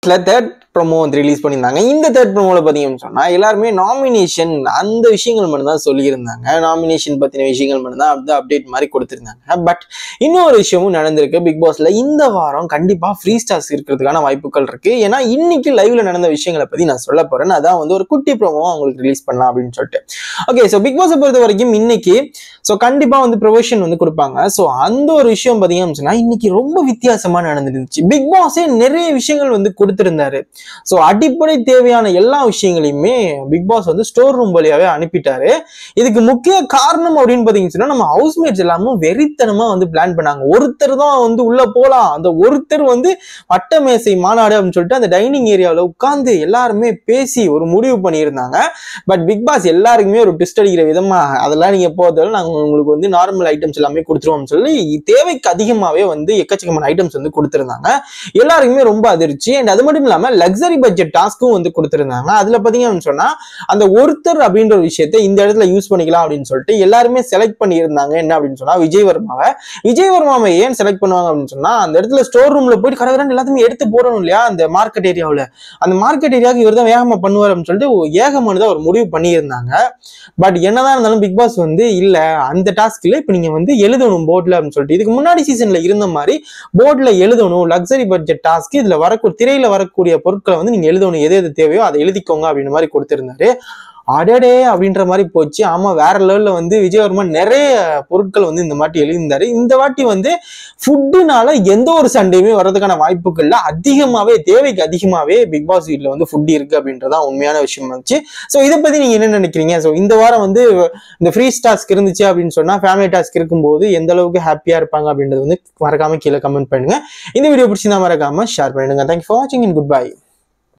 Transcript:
பாஸ்ல third promo வந்து release பண்ணியிருந்தாங்க. இந்த தேர்ட் ப்ரோமோல பார்த்தீங்கன்னு சொன்னால் எல்லாருமே நாமினேஷன் அந்த விஷயங்கள் மட்டும் தான் சொல்லியிருந்தாங்க. நாமினேஷன் பற்றின விஷயங்கள் மட்டும் தான் வந்து அப்டேட் மாதிரி கொடுத்துருந்தாங்க. பட் இன்னொரு விஷயமும் நடந்திருக்கு பிக் பாஸ்ல. இந்த வாரம் கண்டிப்பாக ஃப்ரீ ஸ்டார்ஸ் இருக்கிறதுக்கான வாய்ப்புகள் இருக்கு. ஏன்னா இன்னைக்கு லைவ்ல நடந்த விஷயங்களை பற்றி நான் சொல்ல போறேன். அதான் வந்து ஒரு குட்டி ப்ரோமோ அவங்களுக்கு ரிலீஸ் பண்ணலாம் அப்படின்னு சொல்லிட்டு. ஓகே, ஸோ பிக் பாஸை பொறுத்த வரைக்கும் இன்னைக்கு கண்டிப்பா வந்து ப்ரொமோஷன் வந்து கொடுப்பாங்க. ஸோ அந்த ஒரு விஷயம் பார்த்தீங்கன்னு சொன்னா இன்னைக்கு ரொம்ப வித்தியாசமா நடந்துருந்துச்சு. பிக் பாஸே நிறைய விஷயங்கள் வந்து கொடுத்திருந்தாரு. ஸோ அடிப்படை தேவையான எல்லா விஷயங்களையுமே பிக் பாஸ் வந்து ஸ்டோர் ரூம் வழியாவே அனுப்பிட்டாரு. இதுக்கு முக்கிய காரணம் அப்படின்னு பார்த்தீங்கன்னா நம்ம ஹவுஸ்மேட்ஸ் எல்லாமும் வெறித்தனமா வந்து பிளான் பண்ணாங்க. ஒருத்தர் தான் வந்து உள்ள போலாம், அந்த ஒருத்தர் வந்து வட்டமேசை மாநாடு அப்படின்னு சொல்லிட்டு அந்த டைனிங் ஏரியாவில் உட்கார்ந்து எல்லாருமே பேசி ஒரு முடிவு பண்ணியிருந்தாங்க. பட் பிக் பாஸ் எல்லாருக்குமே ஒரு ட்விஸ்ட் அடிக்கிற விதமா அதெல்லாம் நீங்க போறதால நாங்க உங்களுக்கு வந்து நார்மல் ஐட்டம்ஸ் எல்லாமே கொடுத்துருவோம்னு சொல்லி தேவைக்கு அதிகமாவே வந்து எக்கச்சக்கமான ஐட்டம்ஸ் வந்து கொடுத்திருந்தாங்க. எல்லாருக்குமே ரொம்ப அதிர்ச்சி. அண்ட் அது மட்டும் இல்லாம லக்ஸரி பட்ஜெட் டாஸ்க்கும் வந்து கொடுத்திருந்தாங்க. அதுல பாத்தீங்கன்னு சொன்னா அந்த ஒருத்தர் அப்படின்ற ஒரு விஷயத்தை இந்த இடத்துல யூஸ் பண்ணிக்கலாம் அப்படின்னு சொல்லிட்டு எல்லாருமே செலக்ட் பண்ணியிருந்தாங்க. என்ன அப்படின்னு சொன்னா விஜய் வர்மாவை ஏன் செலக்ட் பண்ணுவாங்க அப்படின்னு சொன்னா அந்த இடத்துல ஸ்டோர் ரூம்ல போயிட்டு கடற்கரை எல்லாத்தையுமே எடுத்து போடணும் இல்லையா, அந்த மார்க்கெட் ஏரியாவில். அந்த மார்க்கெட் ஏரியாவுக்கு இவர் தான் வேகமா பண்ணுவார் அப்படின்னு சொல்லிட்டு ஏகமானதான் ஒரு முடிவு பண்ணியிருந்தாங்க. பட் என்னதான் இருந்தாலும் பிக் பாஸ் வந்து இல்ல அந்த டாஸ்க்ல இப்ப நீங்க வந்து எழுதணும் போர்ட்ல அப்படின்னு சொல்லிட்டு இதுக்கு முன்னாடி சீசன்ல இருந்த மாதிரி போர்ட்ல எழுதணும் லக்ஸரி பட்ஜெட் டாஸ்க், இதுல திரையில வரக்கூடிய பொருட்களை வந்து நீங்க எழுதணும், எது எது தேவையோ அதை எழுதிக்கோங்க அப்படின்னு மாதிரி கொடுத்திருந்தாரு. அடடே அப்படின்ற மாதிரி போச்சு. ஆமா, வேற லெவல்ல வந்து விஜயவர்மன் நிறைய பொருட்கள் வந்து இந்த வாட்டி எழுதியிருந்தாரு. இந்த வாட்டி வந்து ஃபுட்டுனால எந்த ஒரு சண்டையுமே வர்றதுக்கான வாய்ப்புகள்ல அதிகமாவே தேவைக்கு அதிகமாவே பிக் பாஸ் வீட்ல வந்து ஃபுட் இருக்கு அப்படின்றதான் உண்மையான விஷயம் இருந்துச்சு. ஸோ இதை பத்தி நீங்க என்ன நினைக்கிறீங்க? ஸோ இந்த வாரம் வந்து இந்த ஃப்ரீ டாஸ்க் இருந்துச்சு அப்படின்னு சொன்னா ஃபேமிலி டாஸ்க் இருக்கும்போது எந்த அளவுக்கு ஹாப்பியா இருப்பாங்க அப்படின்றது வந்து மறக்காம கீழே கமெண்ட் பண்ணுங்க. இந்த வீடியோ பிடிச்சிருந்தா மறக்காம ஷேர் பண்ணிடுங்க. தேங்க்யூ ஃபார் வாட்சிங் அண்ட் குட் பை.